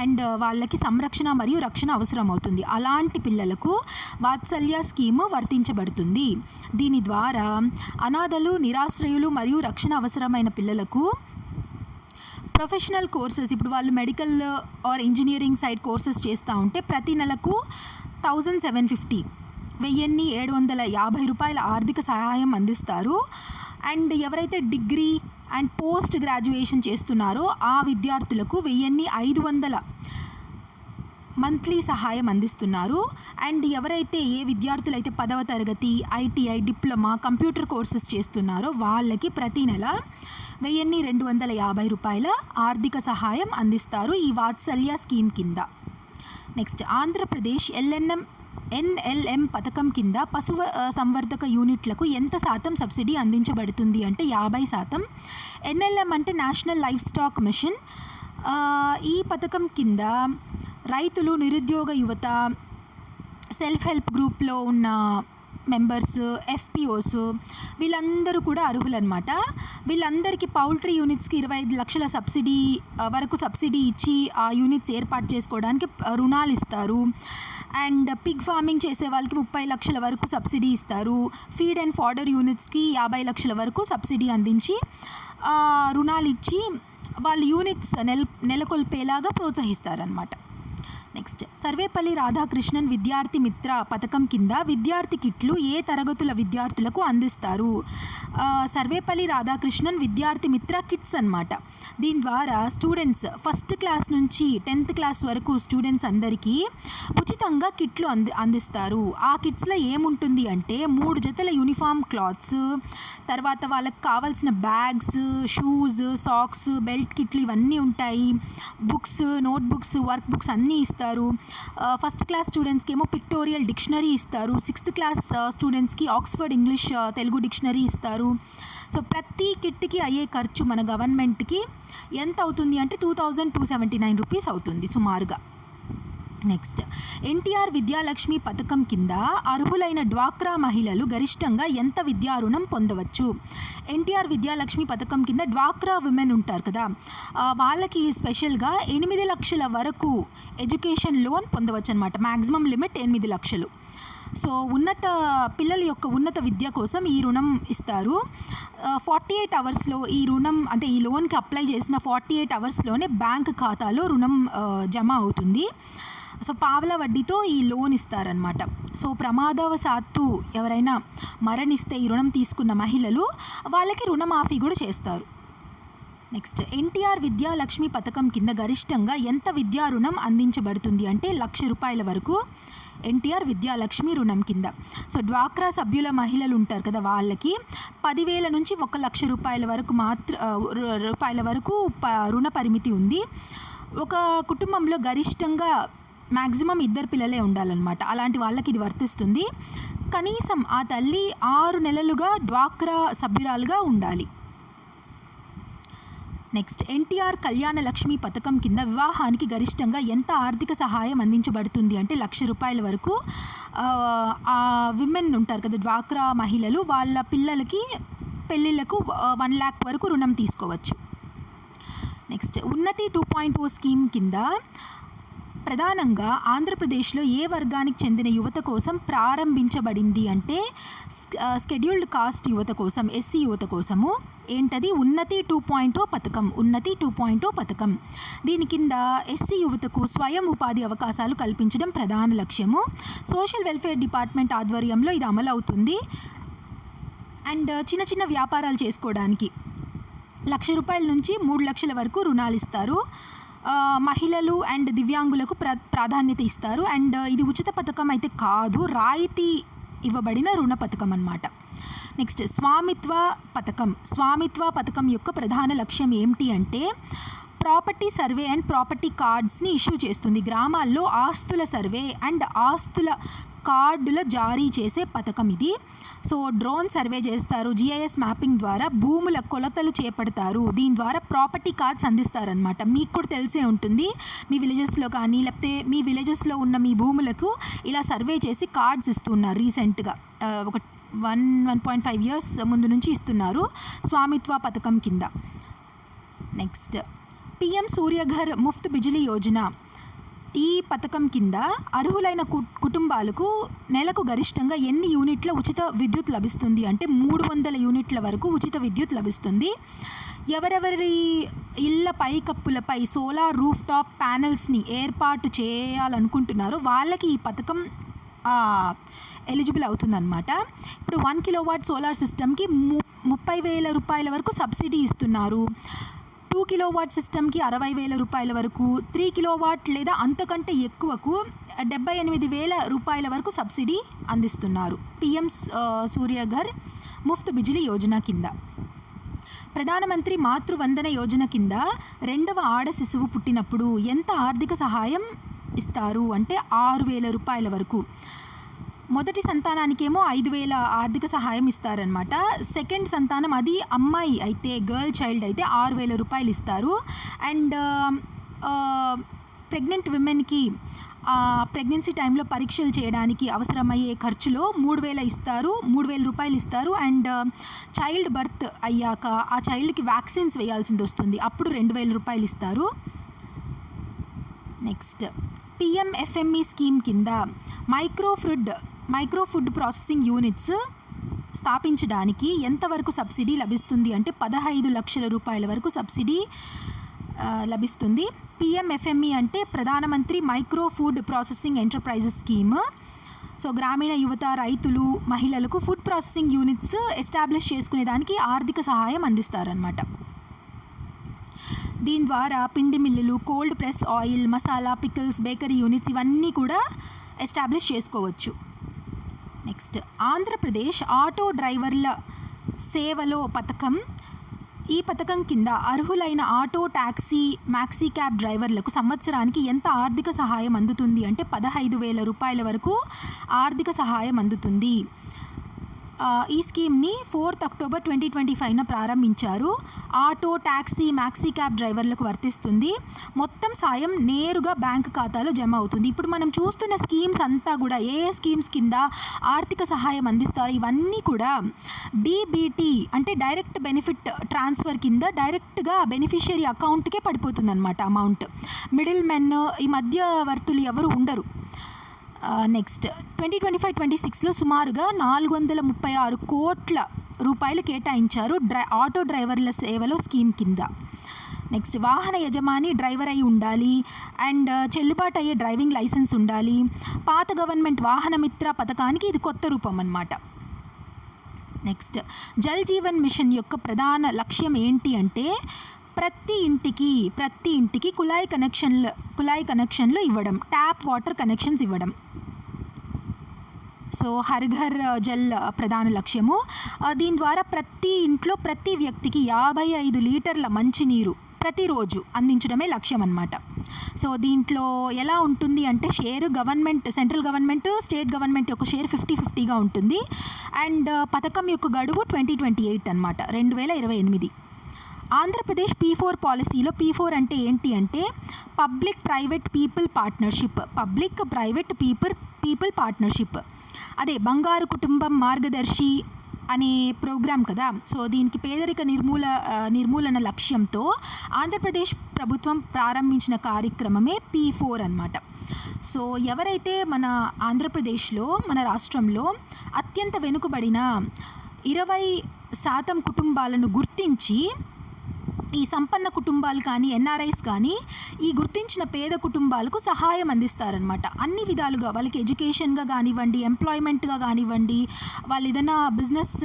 అండ్ వాళ్ళకి సంరక్షణ మరియు రక్షణ అవసరం అవుతుంది. అలాంటి పిల్లలకు వాత్సల్య స్కీము వర్తించబడుతుంది. దీని ద్వారా అనాథలు, నిరాశ్రయులు మరియు రక్షణ అవసరమైన పిల్లలకు ప్రొఫెషనల్ కోర్సెస్, ఇప్పుడు వాళ్ళు medical are engineering side courses చేస్తూ ఉంటే ప్రతి నెలకు 1,750 రూపాయల ఆర్థిక సహాయం అందిస్తారు. అండ్ ఎవరైతే డిగ్రీ అండ్ పోస్ట్ గ్రాడ్యుయేషన్ చేస్తున్నారో ఆ విద్యార్థులకు 1,500 మంత్లీ సహాయం అందిస్తున్నారు. అండ్ ఎవరైతే ఏ విద్యార్థులైతే 10వ తరగతి, ITI, డిప్లొమా, కంప్యూటర్ కోర్సెస్ చేస్తున్నారో వాళ్ళకి ప్రతి నెల 1,250 రూపాయల ఆర్థిక సహాయం అందిస్తారు ఈ వాత్సల్య స్కీమ్ కింద. నెక్స్ట్ ఆంధ్రప్రదేశ్ NLM పథకం కింద పశు సంవర్ధక యూనిట్లకు ఎంత శాతం సబ్సిడీ అందించబడుతుంది అంటే 50%. NLM అంటే నేషనల్ లైఫ్ స్టాక్ మిషన్. ఈ పథకం కింద రైతులు, నిరుద్యోగ యువత, సెల్ఫ్ హెల్ప్ గ్రూప్లో ఉన్న మెంబర్స్, FPOs వీళ్ళందరూ కూడా అర్హులన్నమాట. వీళ్ళందరికీ పౌల్ట్రీ యూనిట్స్కి 25 లక్షల వరకు సబ్సిడీ ఇచ్చి ఆ యూనిట్స్ ఏర్పాటు చేసుకోవడానికి రుణాలు ఇస్తారు. అండ్ పిగ్ ఫార్మింగ్ చేసే వాళ్ళకి 30 లక్షల వరకు సబ్సిడీ ఇస్తారు. ఫీడ్ అండ్ ఫాడర్ యూనిట్స్కి 50 లక్షల వరకు సబ్సిడీ అందించి రుణాలు ఇచ్చి వాళ్ళు యూనిట్స్ నెలకొల్పేలాగా ప్రోత్సహిస్తారనమాట. నెక్స్ట్ సర్వేపల్లి రాధాకృష్ణన్ విద్యార్థి మిత్ర పథకం కింద విద్యార్థి కిట్లు ఏ తరగతుల విద్యార్థులకు అందిస్తారు? సర్వేపల్లి రాధాకృష్ణన్ విద్యార్థి మిత్ర కిట్స్ అన్నమాట. దీని ద్వారా స్టూడెంట్స్ 1st క్లాస్ నుంచి 10th క్లాస్ వరకు స్టూడెంట్స్ అందరికీ ఉచితంగా కిట్లు అందిస్తారు. ఆ కిట్స్లో ఏముంటుంది అంటే 3 జతల యూనిఫామ్ క్లాత్స్, తర్వాత వాళ్ళకి కావాల్సిన బ్యాగ్స్, షూస్, సాక్స్, బెల్ట్ కిట్లు ఇవన్నీ ఉంటాయి. బుక్స్, నోట్బుక్స్, వర్క్ బుక్స్ అన్నీ ఇస్తారు. 1st క్లాస్ స్టూడెంట్స్కి ఏమో పిక్టోరియల్ డిక్షనరీ ఇస్తారు. 6th క్లాస్ స్టూడెంట్స్కి ఆక్స్ఫర్డ్ ఇంగ్లీష్ తెలుగు డిక్షనరీ ఇస్తారు. సో ప్రతి కిట్కి అయ్యే ఖర్చు మన గవర్నమెంట్కి ఎంత అవుతుంది అంటే 2,279 రూపీస్ అవుతుంది సుమారుగా. నెక్స్ట్ NTR విద్యాలక్ష్మి పథకం కింద అర్హులైన డ్వాక్రా మహిళలు గరిష్టంగా ఎంత విద్యా రుణం పొందవచ్చు? NTR విద్యాలక్ష్మి పథకం కింద డ్వాక్రా విమెన్ ఉంటారు కదా, వాళ్ళకి స్పెషల్గా 8 లక్షల వరకు ఎడ్యుకేషన్ లోన్ పొందవచ్చు అనమాట. మ్యాక్సిమం లిమిట్ 8 లక్షలు. సో పిల్లల యొక్క ఉన్నత విద్య కోసం ఈ రుణం ఇస్తారు. 48 అవర్స్లో ఈ రుణం అంటే ఈ లోన్కి అప్లై చేసిన 48 అవర్స్లోనే బ్యాంక్ ఖాతాలో రుణం జమ అవుతుంది. సో పావలా వడ్డీతో ఈ లోన్ ఇస్తారనమాట. సో ప్రమాదవశాత్తు ఎవరైనా మరణిస్తే ఈ రుణం తీసుకున్న మహిళలు వాళ్ళకి రుణమాఫీ కూడా చేస్తారు. నెక్స్ట్ NTR విద్యాలక్ష్మి పథకం కింద గరిష్టంగా ఎంత విద్యా రుణం అందించబడుతుంది అంటే 1,00,000 రూపాయల వరకు NTR విద్యాలక్ష్మి రుణం కింద. సో డ్వాక్రా సభ్యుల మహిళలు ఉంటారు కదా, వాళ్ళకి 10,000 నుంచి 1,00,000 రూపాయల వరకు రుణ పరిమితి ఉంది. ఒక కుటుంబంలో గరిష్టంగా మ్యాక్సిమం 2 పిల్లలే ఉండాలన్నమాట. అలాంటి వాళ్ళకి ఇది వర్తిస్తుంది. కనీసం ఆ తల్లి 6 నెలలుగా డ్వాక్రా సభ్యురాలుగా ఉండాలి. నెక్స్ట్, ఎన్టీఆర్ కళ్యాణ లక్ష్మి పథకం కింద వివాహానికి గరిష్టంగా ఎంత ఆర్థిక సహాయం అందించబడుతుంది అంటే ₹1,00,000 వరకు ఆ విమెన్ ఉంటారు కదా, డ్వాక్రా మహిళలు, వాళ్ళ పిల్లలకి పెళ్ళిళ్ళకు 1,00,000 వరకు రుణం తీసుకోవచ్చు. నెక్స్ట్, ఉన్నతి 2.0 స్కీమ్ కింద ప్రధానంగా ఆంధ్రప్రదేశ్లో ఏ వర్గానికి చెందిన యువత కోసం ప్రారంభించబడింది అంటే షెడ్యూల్డ్ కాస్ట్ యువత కోసం, ఎస్సీ యువత కోసము. ఏంటది? ఉన్నతి 2.0 పథకం. ఉన్నతి 2.0 పథకం. దీని కింద ఎస్సీ యువతకు స్వయం ఉపాధి అవకాశాలు కల్పించడం ప్రధాన లక్ష్యము. సోషల్ వెల్ఫేర్ డిపార్ట్మెంట్ ఆధ్వర్యంలో ఇది అమలు అవుతుంది. అండ్ చిన్న చిన్న వ్యాపారాలు చేసుకోవడానికి ₹1,00,000 నుంచి 3,00,000 వరకు రుణాలు ఇస్తారు. మహిళలు అండ్ దివ్యాంగులకు ప్రాధాన్యత ఇస్తారు. అండ్ ఇది ఉచిత పథకం అయితే కాదు, రాయితీ ఇవ్వబడిన రుణ పథకం అన్నమాట. నెక్స్ట్, స్వామిత్వ పథకం. స్వామిత్వ పథకం యొక్క ప్రధాన లక్ష్యం ఏమిటి అంటే ప్రాపర్టీ సర్వే అండ్ ప్రాపర్టీ కార్డ్స్ని ఇష్యూ చేస్తుంది. గ్రామాల్లో ఆస్తుల సర్వే అండ్ ఆస్తుల కార్డుల జారీ చేసే పథకం ఇది. సో డ్రోన్ సర్వే చేస్తారు, GIS మ్యాపింగ్ ద్వారా భూముల కొలతలు చేపడతారు. దీని ద్వారా ప్రాపర్టీ కార్డ్స్ అందిస్తారనమాట. మీకు కూడా తెలిసే ఉంటుంది, మీ విలేజెస్లో కానీ లేకపోతే మీ విలేజెస్లో ఉన్న మీ భూములకు ఇలా సర్వే చేసి కార్డ్స్ ఇస్తున్నారు. రీసెంట్గా ఒక 1.5 years ముందు నుంచి ఇస్తున్నారు స్వామిత్వ పథకం కింద. Next, PM Suryaghar Muft Bijli Yojana. ఈ పథకం కింద అర్హులైన కుటుంబాలకు నెలకు గరిష్టంగా ఎన్ని యూనిట్ల ఉచిత విద్యుత్ లభిస్తుంది అంటే 300 యూనిట్ల వరకు ఉచిత విద్యుత్ లభిస్తుంది. ఎవరెవరి ఇళ్ళ పైకప్పులపై సోలార్ రూఫ్ టాప్ ప్యానెల్స్ని ఏర్పాటు చేయాలనుకుంటున్నారో వాళ్ళకి ఈ పథకం ఎలిజిబుల్ అవుతుందన్నమాట. ఇప్పుడు 1 kilowatt సోలార్ సిస్టమ్కి ₹30,000 వరకు సబ్సిడీ ఇస్తున్నారు. 2 kilowatt సిస్టమ్కి ₹60,000 వరకు, 3 kilowatt లేదా అంతకంటే ఎక్కువకు ₹78,000 వరకు సబ్సిడీ అందిస్తున్నారు PM సూర్యఘర్ ముఫ్త్ బిజిలీ యోజన కింద. ప్రధానమంత్రి మాతృవందన యోజన కింద 2వ ఆడ శిశువు పుట్టినప్పుడు ఎంత ఆర్థిక సహాయం ఇస్తారు అంటే ₹6,000 వరకు. మొదటి సంతానానికేమో 5,000 ఆర్థిక సహాయం ఇస్తారనమాట. సెకండ్ సంతానం, అది అమ్మాయి అయితే, గర్ల్ చైల్డ్ అయితే ₹6,000 ఇస్తారు. అండ్ ప్రెగ్నెంట్ విమెన్కి ప్రెగ్నెన్సీ టైంలో పరీక్షలు చేయడానికి అవసరమయ్యే ఖర్చులో ₹3,000 ఇస్తారు. అండ్ చైల్డ్ బర్త్ అయ్యాక ఆ చైల్డ్కి వ్యాక్సిన్స్ వేయాల్సింది వస్తుంది, అప్పుడు ₹2,000 ఇస్తారు. నెక్స్ట్, PMFME స్కీమ్ కింద మైక్రో ఫుడ్ ప్రాసెసింగ్ యూనిట్స్ స్థాపించడానికి ఎంతవరకు సబ్సిడీ లభిస్తుంది అంటే ₹15 లక్షల వరకు సబ్సిడీ లభిస్తుంది. PMFME అంటే ప్రధానమంత్రి micro food processing enterprises scheme. So గ్రామీణ యువత, రైతులు, మహిళలకు ఫుడ్ ప్రాసెసింగ్ యూనిట్స్ ఎస్టాబ్లిష్ చేసుకునే దానికి ఆర్థిక సహాయం అందిస్తారనమాట. దీని ద్వారా పిండి మిల్లులు, cold press oil, masala, pickles, bakery units ఇవన్నీ కూడా ఎస్టాబ్లిష్ చేసుకోవచ్చు. నెక్స్ట్, ఆంధ్రప్రదేశ్ ఆటో డ్రైవర్ల సేవలో పథకం. ఈ పథకం కింద అర్హులైన ఆటో, ట్యాక్సీ, మ్యాక్సీ క్యాబ్ డ్రైవర్లకు సంవత్సరానికి ఎంత ఆర్థిక సహాయం అందుతుంది అంటే ₹15,000 వరకు ఆర్థిక సహాయం అందుతుంది. ఈ స్కీమ్ని 4th October 2025 ప్రారంభించారు. ఆటో, ట్యాక్సీ, మ్యాక్సీ క్యాబ్ డ్రైవర్లకు వర్తిస్తుంది. మొత్తం సాయం నేరుగా బ్యాంక్ ఖాతాలో జమ అవుతుంది. ఇప్పుడు మనం చూస్తున్న స్కీమ్స్ అంతా కూడా ఏ స్కీమ్స్ కింద ఆర్థిక సహాయం అందిస్తారు, ఇవన్నీ కూడా DBT అంటే డైరెక్ట్ బెనిఫిట్ ట్రాన్స్ఫర్ కింద డైరెక్ట్గా బెనిఫిషియరీ అకౌంట్కే పడిపోతుంది అనమాట అమౌంట్. మిడిల్ మెన్, ఈ మధ్యవర్తులు ఎవరు ఉండరు. నెక్స్ట్, 2025-26లో సుమారుగా ₹436 కోట్ల కేటాయించారు ఆటో డ్రైవర్ల సేవలో స్కీమ్ కింద. నెక్స్ట్, వాహన యజమాని డ్రైవర్ అయి ఉండాలి. అండ్ చెల్లుబాటు అయ్యే డ్రైవింగ్ లైసెన్స్ ఉండాలి. పాత గవర్నమెంట్ వాహన మిత్ర పథకానికి ఇది కొత్త రూపం అన్నమాట. నెక్స్ట్, జల్ జీవన్ మిషన్ యొక్క ప్రధాన లక్ష్యం ఏంటి అంటే ప్రతి ఇంటికి కుళాయి కనెక్షన్లు ఇవ్వడం, ట్యాప్ వాటర్ కనెక్షన్స్ ఇవ్వడం. సో హర్ ఘర్ జల్ ప్రధాన లక్ష్యము. దీని ద్వారా ప్రతి ఇంట్లో ప్రతి వ్యక్తికి 55 లీటర్ల మంచినీరు ప్రతిరోజు అందించడమే లక్ష్యం అన్నమాట. సో దీంట్లో ఎలా ఉంటుంది అంటే share government, central government, state government యొక్క షేర్ 50-50గా ఉంటుంది. అండ్ పథకం యొక్క గడువు 2028 అనమాట, 2028. ఆంధ్రప్రదేశ్ P4 పాలసీలో P4 అంటే ఏంటి అంటే public private people partnership, public private people partnership. అదే బంగారు కుటుంబం మార్గదర్శి అనే ప్రోగ్రాం కదా. సో దీనికి పేదరిక నిర్మూలన లక్ష్యంతో ఆంధ్రప్రదేశ్ ప్రభుత్వం ప్రారంభించిన కార్యక్రమమే P4 అనమాట. సో ఎవరైతే మన ఆంధ్రప్రదేశ్లో, మన రాష్ట్రంలో అత్యంత వెనుకబడిన 20% కుటుంబాలను గుర్తించి ఈ సంపన్న కుటుంబాలు కానీ, ఎన్ఆర్ఐస్ కానీ ఈ గుర్తించిన పేద కుటుంబాలకు సహాయం అందిస్తారనమాట. అన్ని విధాలుగా వాళ్ళకి ఎడ్యుకేషన్గా కానివ్వండి, ఎంప్లాయ్మెంట్గా కానివ్వండి, వాళ్ళు ఏదైనా బిజినెస్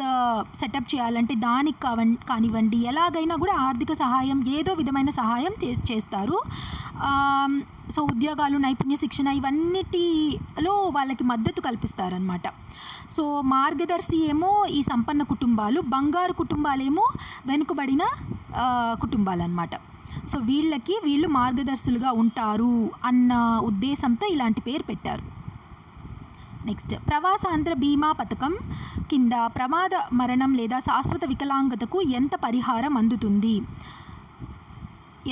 సెటప్ చేయాలంటే దానికి కానివ్వండి, ఎలాగైనా కూడా ఆర్థిక సహాయం, ఏదో విధమైన సహాయం చేస్తారు. సో ఉద్యోగాలు, నైపుణ్య శిక్షణ ఇవన్నిటిలో వాళ్ళకి మద్దతు కల్పిస్తారనమాట. సో మార్గదర్శి ఏమో ఈ సంపన్న కుటుంబాలు, బంగారు కుటుంబాలేమో వెనుకబడిన కుటుంబాలన్నమాట. సో వీళ్ళు మార్గదర్శులుగా ఉంటారు అన్న ఉద్దేశంతో ఇలాంటి పేరు పెట్టారు. నెక్స్ట్, ప్రవాసాంధ్ర బీమా పథకం కింద ప్రమాద మరణం లేదా శాశ్వత వికలాంగతకు ఎంత పరిహారం అందుతుంది?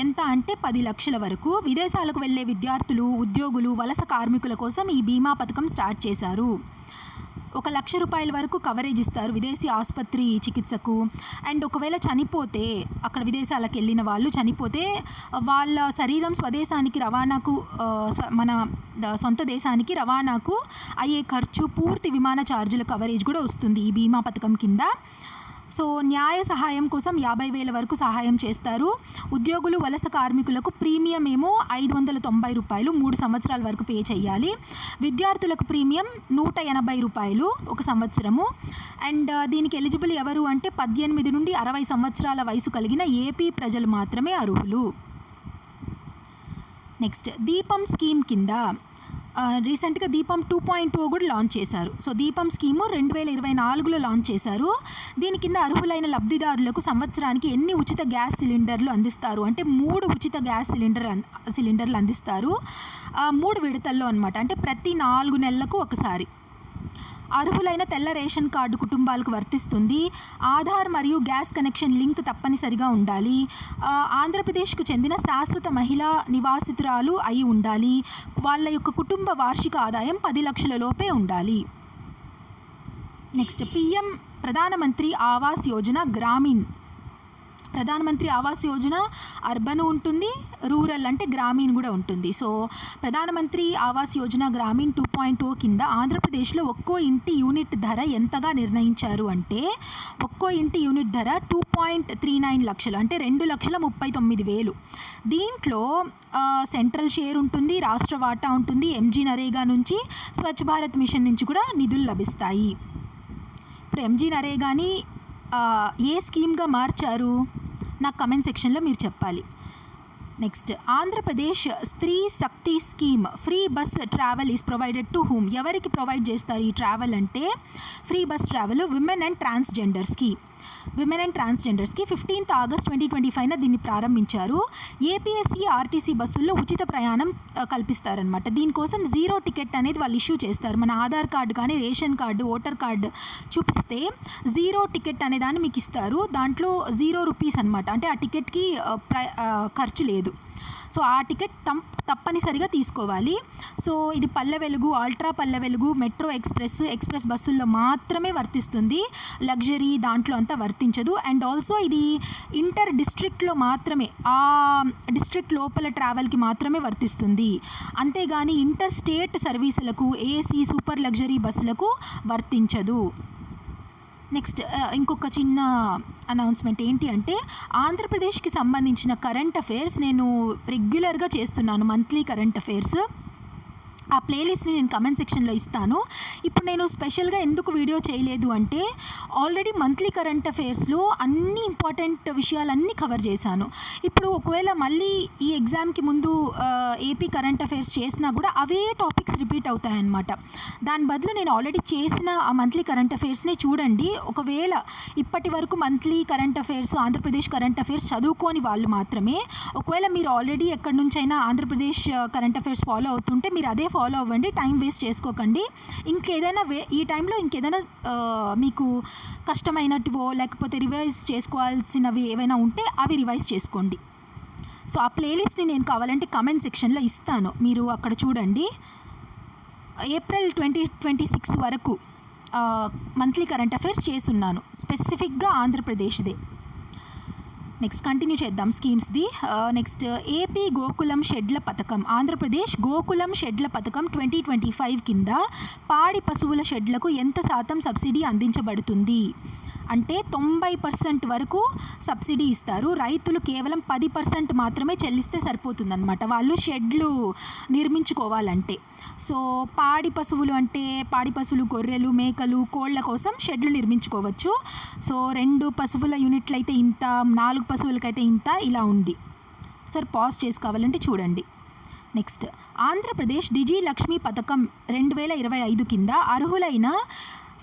ఎంత అంటే 10 లక్షల వరకు. విదేశాలకు వెళ్ళే విద్యార్థులు, ఉద్యోగులు, వలస కార్మికుల కోసం ఈ బీమా పథకం స్టార్ట్ చేశారు. 1 లక్ష రూపాయల వరకు కవరేజ్ ఇస్తారు విదేశీ ఆసుపత్రి చికిత్సకు. అండ్ ఒకవేళ చనిపోతే, అక్కడ విదేశాలకు వెళ్ళిన వాళ్ళు చనిపోతే వాళ్ళ శరీరం స్వదేశానికి రవాణాకు, మన సొంత దేశానికి రవాణాకు అయ్యే ఖర్చు, పూర్తి విమాన ఛార్జీల కవరేజ్ కూడా వస్తుంది ఈ బీమా పథకం కింద. సో న్యాయ సహాయం కోసం 50,000 వరకు సహాయం చేస్తారు. ఉద్యోగులు, వలస కార్మికులకు ప్రీమియం ఏమో 590 రూపాయలు 3 సంవత్సరాల వరకు పే చేయాలి. విద్యార్థులకు ప్రీమియం 180 రూపాయలు 1 సంవత్సరము. అండ్ దీనికి ఎలిజిబుల్ ఎవరు అంటే 18 నుండి 60 సంవత్సరాల వయసు కలిగిన ఏపీ ప్రజలు మాత్రమే అర్హులు. నెక్స్ట్, దీపం స్కీమ్ కింద రీసెంట్గా దీపం 2.0 కూడా లాంచ్ చేశారు. సో దీపం స్కీము 2024లో లాంచ్ చేశారు. దీని కింద అర్హులైన లబ్ధిదారులకు సంవత్సరానికి ఎన్ని ఉచిత గ్యాస్ సిలిండర్లు అందిస్తారు అంటే 3 ఉచిత గ్యాస్ సిలిండర్లు అందిస్తారు. 3 విడతల్లో అనమాట, అంటే ప్రతి 4 నెలలకు ఒకసారి. అర్హులైన తెల్ల రేషన్ కార్డు కుటుంబాలకు వర్తిస్తుంది. ఆధార్ మరియు గ్యాస్ కనెక్షన్ లింక్ తప్పనిసరిగా ఉండాలి. ఆంధ్రప్రదేశ్కు చెందిన శాశ్వత మహిళా నివాసితురాలు అయి ఉండాలి. వాళ్ళ యొక్క కుటుంబ వార్షిక ఆదాయం 10 లక్షల లోపే ఉండాలి. నెక్స్ట్, ప్రధానమంత్రి ఆవాస్ యోజన గ్రామీణ్. ప్రధానమంత్రి ఆవాస్ యోజన అర్బన్ ఉంటుంది, రూరల్ అంటే గ్రామీణ్ కూడా ఉంటుంది. సో ప్రధానమంత్రి ఆవాస్ యోజన గ్రామీణ్ 2.0 కింద ఆంధ్రప్రదేశ్లో ఒక్కో ఇంటి యూనిట్ ధర ఎంతగా నిర్ణయించారు అంటే ఒక్కో ఇంటి యూనిట్ ధర 2.39 లక్షలు, అంటే 2,39,000. దీంట్లో సెంట్రల్ షేర్ ఉంటుంది, రాష్ట్ర వాటా ఉంటుంది, ఎంజీ నరేగా నుంచి, స్వచ్ఛ భారత్ మిషన్ నుంచి కూడా నిధులు లభిస్తాయి. ఇప్పుడు ఎంజీ నరేగాని ఏ స్కీమ్గా మార్చారు నాకు కమెంట్ సెక్షన్లో మీరు చెప్పాలి. Next, Andhra Pradesh Stree Shakti scheme free bus travel is provided to whom. ఎవరికి ప్రొవైడ్ చేస్తారు ఈ ట్రావెల్ అంటే free bus travel women and ట్రాన్స్జెండర్స్కి. 15th ఆగస్ట్ 2025 దీన్ని ప్రారంభించారు. ఏపీఎస్సీ, ఆర్టీసీ బస్సుల్లో ఉచిత ప్రయాణం కల్పిస్తారనమాట. దీనికోసం 0 టికెట్ అనేది వాళ్ళు ఇష్యూ చేస్తారు. మన ఆధార్ కార్డు కానీ, రేషన్ కార్డు, ఓటర్ కార్డు చూపిస్తే 0 టికెట్ అనే దాన్ని మీకు ఇస్తారు. దాంట్లో 0 రూపీస్ అనమాట, అంటే ఆ టికెట్కి ఖర్చు లేదు. సో ఆ టికెట్ తప్పనిసరిగా తీసుకోవాలి. సో ఇది Palle Velugu, ultra Palle Velugu, metro express బస్సుల్లో మాత్రమే వర్తిస్తుంది. లగ్జరీ దాంట్లో అంతా వర్తించదు. అండ్ ఆల్సో ఇది ఇంటర్ డిస్ట్రిక్ట్లో మాత్రమే, ఆ డిస్ట్రిక్ట్ లోపల ట్రావెల్కి మాత్రమే వర్తిస్తుంది. అంతేగాని ఇంటర్ స్టేట్ సర్వీసులకు, ఏసీ సూపర్ లగ్జరీ బస్సులకు వర్తించదు. నెక్స్ట్, ఇంకొక చిన్న అనౌన్స్మెంట్ ఏంటి అంటే ఆంధ్రప్రదేశ్కి సంబంధించిన కరెంట్ అఫైర్స్ నేను రెగ్యులర్గా చేస్తున్నాను. మంత్లీ కరెంట్ అఫైర్స్ ఆ ప్లేలిస్ట్ని నేను కమెంట్ సెక్షన్లో ఇస్తాను. ఇప్పుడు నేను స్పెషల్గా ఎందుకు వీడియో చేయలేదు అంటే ఆల్రెడీ మంత్లీ కరెంట్ అఫైర్స్లో అన్ని ఇంపార్టెంట్ విషయాలన్నీ కవర్ చేశాను. ఇప్పుడు ఒకవేళ మళ్ళీ ఈ ఎగ్జామ్కి ముందు ఏపీ కరెంట్ అఫైర్స్ చేసినా కూడా అవే టాపిక్స్ రిపీట్ అవుతాయన్నమాట. దాని బదులు నేను ఆల్రెడీ చేసిన ఆ మంత్లీ కరెంట్ అఫైర్స్ని చూడండి. ఒకవేళ ఇప్పటి వరకు monthly current affairs, Andhra Pradesh current affairs చదువుకోని వాళ్ళు మాత్రమే, ఒకవేళ మీరు ఆల్రెడీ ఎక్కడి నుంచైనా ఆంధ్రప్రదేశ్ కరెంట్ అఫైర్స్ ఫాలో అవుతుంటే మీరు అదే ఫాలో అవ్వండి, టైం వేస్ట్ చేసుకోకండి. ఇంకేదైనా ఈ టైంలో ఇంకేదైనా మీకు కష్టమైనట్టువో లేకపోతే రివైజ్ చేసుకోవాల్సినవి ఏవైనా ఉంటే అవి రివైజ్ చేసుకోండి. సో ఆ ప్లేలిస్ట్ని నేను కావాలంటే కమెంట్ సెక్షన్లో ఇస్తాను, మీరు అక్కడ చూడండి. ఏప్రిల్ 2026 వరకు మంత్లీ కరెంట్ అఫైర్స్ చేస్తున్నాను, స్పెసిఫిక్గా ఆంధ్రప్రదేశ్దే. నెక్స్ట్ కంటిన్యూ చేద్దాం స్కీమ్స్ది. నెక్స్ట్ ఏపీ గోకులం షెడ్ల పథకం. ఆంధ్రప్రదేశ్ గోకులం షెడ్ల పథకం 2025 కింద పాడి పశువుల షెడ్లకు ఎంత శాతం సబ్సిడీ అందించబడుతుంది అంటే 90% వరకు సబ్సిడీ ఇస్తారు. రైతులు కేవలం 10% మాత్రమే చెల్లిస్తే సరిపోతుందన్నమాట వాళ్ళు షెడ్లు నిర్మించుకోవాలంటే. సో పాడి పశువులు అంటే పాడి పశువులు, గొర్రెలు, మేకలు, కోళ్ళ కోసం షెడ్లు నిర్మించుకోవచ్చు. సో 2 పశువుల యూనిట్లు అయితే ఇంత, 4 పశువులకైతే ఇంత, ఇలా ఉంది. సార్ పాజ్ చేసి కావాలంటే చూడండి. నెక్స్ట్ ఆంధ్రప్రదేశ్ డిజి లక్ష్మి పథకం 2025 కింద అర్హులైన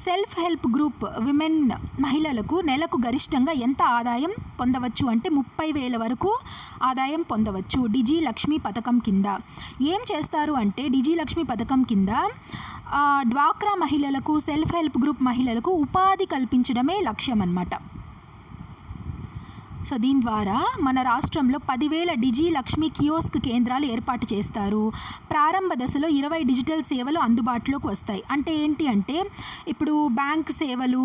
సెల్ఫ్ హెల్ప్ గ్రూప్ విమెన్ మహిళలకు నెలకు గరిష్టంగా ఎంత ఆదాయం పొందవచ్చు అంటే 30,000 వరకు ఆదాయం పొందవచ్చు డిజి లక్ష్మి పథకం కింద. ఏం చేస్తారు అంటే డిజి లక్ష్మి పథకం కింద డ్వాక్రా మహిళలకు, సెల్ఫ్ హెల్ప్ గ్రూప్ మహిళలకు ఉపాధి కల్పించడమే లక్ష్యం అన్నమాట. సో దీని ద్వారా మన రాష్ట్రంలో 10,000 డిజి లక్ష్మి కియోస్క్ కేంద్రాలు ఏర్పాటు చేస్తారు. ప్రారంభ దశలో 20 డిజిటల్ సేవలు అందుబాటులోకి వస్తాయి. అంటే ఏంటి అంటే ఇప్పుడు బ్యాంక్ సేవలు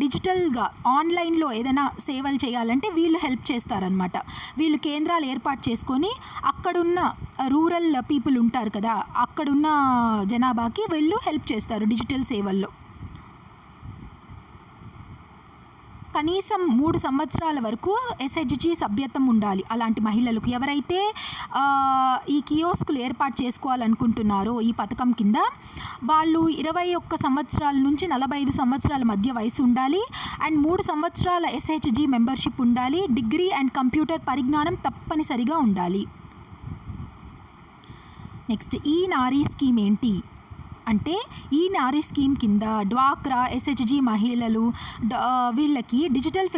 డిజిటల్గా ఆన్లైన్లో ఏదైనా సేవలు చేయాలంటే వీళ్ళు హెల్ప్ చేస్తారనమాట. వీళ్ళు కేంద్రాలు ఏర్పాటు చేసుకొని అక్కడున్న రూరల్ పీపుల్ ఉంటారు కదా, అక్కడున్న జనాభాకి వీళ్ళు హెల్ప్ చేస్తారు డిజిటల్ సేవల్లో. కనీసం 3 సంవత్సరాల వరకు ఎస్హెచ్జి సభ్యత్వం ఉండాలి అలాంటి మహిళలకు. ఎవరైతే ఈ కియోస్కులు ఏర్పాటు చేసుకోవాలనుకుంటున్నారో ఈ పథకం కింద వాళ్ళు 21 సంవత్సరాల నుంచి 45 సంవత్సరాల మధ్య వయసు ఉండాలి. అండ్ 3 సంవత్సరాల ఎస్హెచ్జి మెంబర్షిప్ ఉండాలి. డిగ్రీ అండ్ కంప్యూటర్ పరిజ్ఞానం తప్పనిసరిగా ఉండాలి. నెక్స్ట్ ఈ నారీ స్కీమ్ ఏంటి అంటే ఈ నారీ స్కీమ్ కింద డ్వాక్రా, ఎస్హెచ్జి మహిళలు వీళ్ళకి డిజిటల్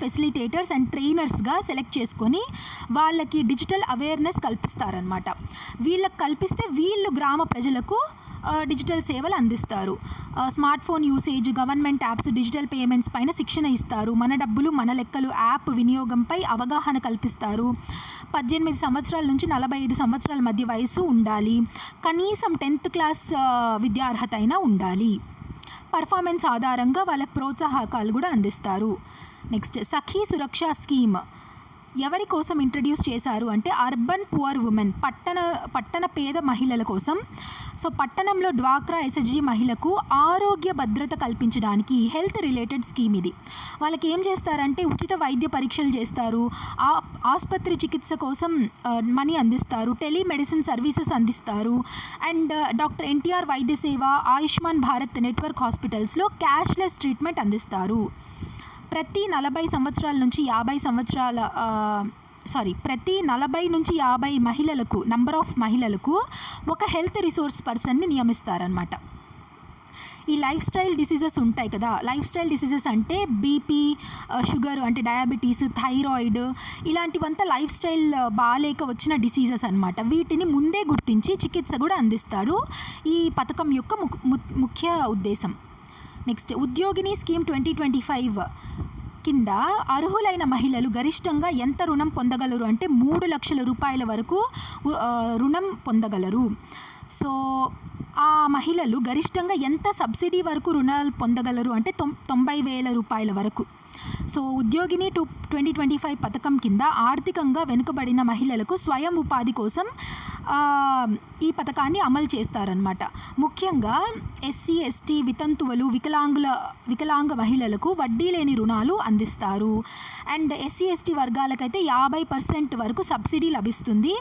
ఫెసిలిటేటర్స్ అండ్ ట్రైనర్స్గా సెలెక్ట్ చేసుకొని వాళ్ళకి డిజిటల్ అవేర్నెస్ కల్పిస్తారనమాట. వీళ్ళకి కల్పిస్తే వీళ్ళు గ్రామ ప్రజలకు డిజిటల్ సేవలు అందిస్తారు. Smart phone usage, government apps, digital payments పైన శిక్షణ ఇస్తారు. మన డబ్బులు మన లెక్కలు యాప్ వినియోగంపై అవగాహన కల్పిస్తారు. 18 సంవత్సరాల నుంచి 45 సంవత్సరాల మధ్య వయసు ఉండాలి. కనీసం 10th క్లాస్ విద్యార్హత అయినా ఉండాలి. పర్ఫార్మెన్స్ ఆధారంగా వాళ్ళకి ప్రోత్సాహకాలు కూడా అందిస్తారు. నెక్స్ట్ సఖీ సురక్ష స్కీమ్ ఎవరి కోసం ఇంట్రడ్యూస్ చేశారు అంటే అర్బన్ పువర్ ఉమెన్, పట్టణ పేద మహిళల కోసం. సో పట్టణంలో డ్వాక్రా, ఎస్హెచ్జి మహిళకు ఆరోగ్య భద్రత కల్పించడానికి హెల్త్ రిలేటెడ్ స్కీమ్ ఇది. వాళ్ళకి ఏం చేస్తారంటే ఉచిత వైద్య పరీక్షలు చేస్తారు, ఆసుపత్రి చికిత్స కోసం మనీ అందిస్తారు, టెలిమెడిసిన్ సర్వీసెస్ అందిస్తారు. అండ్ డాక్టర్ ఎన్టీఆర్ వైద్య సేవ, ఆయుష్మాన్ భారత్ నెట్వర్క్ హాస్పిటల్స్లో క్యాష్లెస్ ట్రీట్మెంట్ అందిస్తారు. ప్రతి 40 సంవత్సరాల నుంచి 50 సంవత్సరాల ప్రతి 40 నుంచి 50 మహిళలకు, నంబర్ ఆఫ్ మహిళలకు ఒక హెల్త్ రిసోర్స్ పర్సన్ని నియమిస్తారనమాట. ఈ లైఫ్ స్టైల్ డిసీజెస్ ఉంటాయి కదా, లైఫ్ స్టైల్ డిసీజెస్ అంటే బీపీ, షుగర్ అంటే డయాబెటీస్, థైరాయిడ్, ఇలాంటివంతా లైఫ్ స్టైల్ బాగాలేక వచ్చిన డిసీజెస్ అనమాట. వీటిని ముందే గుర్తించి చికిత్స కూడా అందిస్తారు ఈ పథకం యొక్క ముఖ్య ఉద్దేశం. నెక్స్ట్ ఉద్యోగిని స్కీమ్ 2025 కింద అర్హులైన మహిళలు గరిష్టంగా ఎంత రుణం పొందగలరు అంటే 3 లక్షల రూపాయల వరకు రుణం పొందగలరు. సో ఆ మహిళలు గరిష్టంగా ఎంత సబ్సిడీ వరకు రుణాలు పొందగలరు అంటే 90,000 రూపాయల వరకు. సో ఉద్యోగిని 2025 పథకం కింద ఆర్థికంగా వెనుకబడిన మహిళలకు స్వయం ఉపాధి కోసం ఈ పథకాన్ని అమలు చేస్తారనమాట. ముఖ్యంగా ఎస్సీ, ఎస్టీ, వితంతువులు, వికలాంగ మహిళలకు వడ్డీ లేని రుణాలు అందిస్తారు. అండ్ ఎస్సీ, ఎస్టీ వర్గాలకైతే 50% వరకు సబ్సిడీ లభిస్తుంది.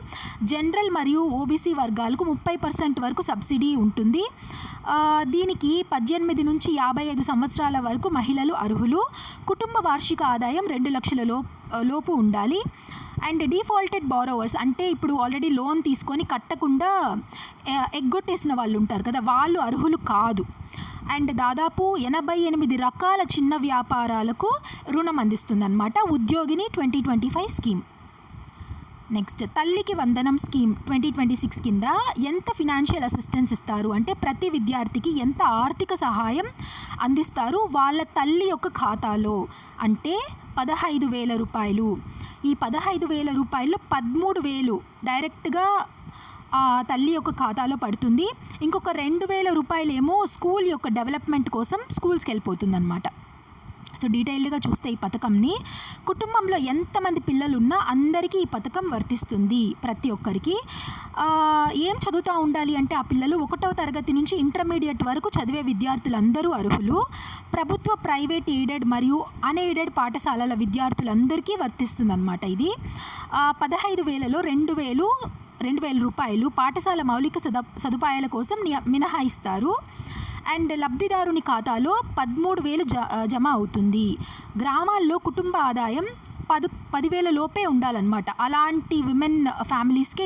జనరల్ మరియు ఓబీసీ వర్గాలకు 30% వరకు సబ్సిడీ ఉంటుంది. దీనికి 18 నుంచి 55 సంవత్సరాల వరకు మహిళలు అర్హులు. కుటుంబ వార్షిక ఆదాయం 2 లక్షల లోపు ఉండాలి. అండ్ డిఫాల్టెడ్ బారోవర్స్ అంటే ఇప్పుడు ఆల్రెడీ లోన్ తీసుకొని కట్టకుండా ఎగ్గొట్టేసిన వాళ్ళు ఉంటారు కదా, వాళ్ళు అర్హులు కాదు. అండ్ దాదాపు 88 రకాల చిన్న వ్యాపారాలకు రుణం అందిస్తుందన్నమాట ఉద్యోగిని 2025 స్కీమ్. నెక్స్ట్ తల్లికి వందనం స్కీమ్ 2026 కింద ఎంత ఫినాన్షియల్ అసిస్టెన్స్ ఇస్తారు అంటే ప్రతి విద్యార్థికి ఎంత ఆర్థిక సహాయం అందిస్తారు వాళ్ళ తల్లి యొక్క ఖాతాలో అంటే 15,000 రూపాయలు. ఈ 15,000 రూపాయలు 13,000 డైరెక్ట్గా తల్లి యొక్క ఖాతాలో పడుతుంది. ఇంకొక 2,000 రూపాయలు ఏమో స్కూల్ యొక్క డెవలప్మెంట్ కోసం స్కూల్స్కి వెళ్ళిపోతుంది అనమాట. సో డీటెయిల్డ్గా చూస్తే ఈ పథకంని కుటుంబంలో ఎంతమంది పిల్లలు ఉన్నా అందరికీ ఈ పథకం వర్తిస్తుంది. ప్రతి ఒక్కరికి ఏం చదువుతూ ఉండాలి అంటే ఆ పిల్లలు 1వ తరగతి నుంచి ఇంటర్మీడియట్ వరకు చదివే విద్యార్థులందరూ అర్హులు. ప్రభుత్వ, ప్రైవేట్, ఎయిడెడ్ మరియు అన్ఎయిడెడ్ పాఠశాలల విద్యార్థులందరికీ వర్తిస్తుందన్నమాట. ఇది 15,000లో 2,000 రూపాయలు పాఠశాల మౌలిక సదుపాయాల కోసం మినహాయిస్తారు. అండ్ లబ్ధిదారుని ఖాతాలో 13,000 జమ అవుతుంది. గ్రామాల్లో కుటుంబ ఆదాయం 10,000 లోపే ఉండాలన్నమాట. అలాంటి విమెన్ ఫ్యామిలీస్కే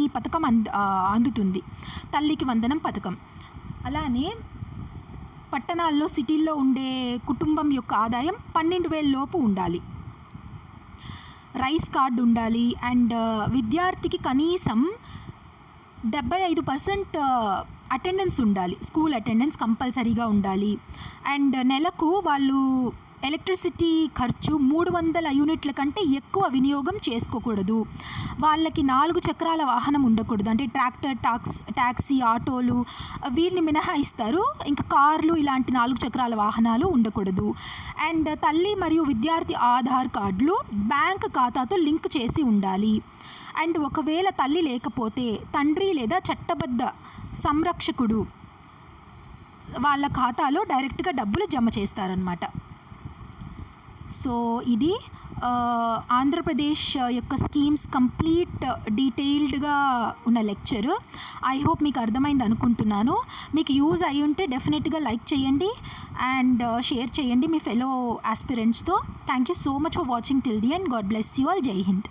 ఈ పథకం అందుతుంది, తల్లికి వందనం పథకం. అలానే పట్టణాల్లో, సిటీల్లో ఉండే కుటుంబం యొక్క ఆదాయం 12,000 లోపు ఉండాలి. రైస్ కార్డు ఉండాలి. అండ్ విద్యార్థికి కనీసం 75% అటెండెన్స్ ఉండాలి. స్కూల్ అటెండెన్స్ కంపల్సరీగా ఉండాలి. అండ్ నెలకు వాళ్ళు ఎలక్ట్రిసిటీ ఖర్చు 300 యూనిట్ల కంటే ఎక్కువ వినియోగం చేసుకోకూడదు. వాళ్ళకి 4 చక్రాల వాహనం ఉండకూడదు. అంటే ట్రాక్టర్, ట్యాక్సీ, ఆటోలు వీటిని మినహాయిస్తారు. ఇంకా కార్లు ఇలాంటి 4 చక్రాల వాహనాలు ఉండకూడదు. అండ్ తల్లి మరియు విద్యార్థి ఆధార్ కార్డులు బ్యాంక్ ఖాతాతో లింక్ చేసి ఉండాలి. అండ్ ఒకవేళ తల్లి లేకపోతే తండ్రి లేదా చట్టబద్ధ సంరక్షకుడు వాళ్ళ ఖాతాలో డైరెక్ట్గా డబ్బులు జమ చేస్తారనమాట. సో ఇది ఆంధ్రప్రదేశ్ యొక్క స్కీమ్స్ కంప్లీట్ డీటెయిల్డ్గా ఉన్న లెక్చర్. ఐ హోప్ మీకు అర్థమైంది అనుకుంటున్నాను. మీకు యూజ్ అయ్యి ఉంటే డెఫినెట్గా లైక్ చేయండి అండ్ షేర్ చేయండి మీ ఫెలో ఆస్పిరెంట్స్తో. Thank you so much for watching till the end. God bless you all. Jai Hind.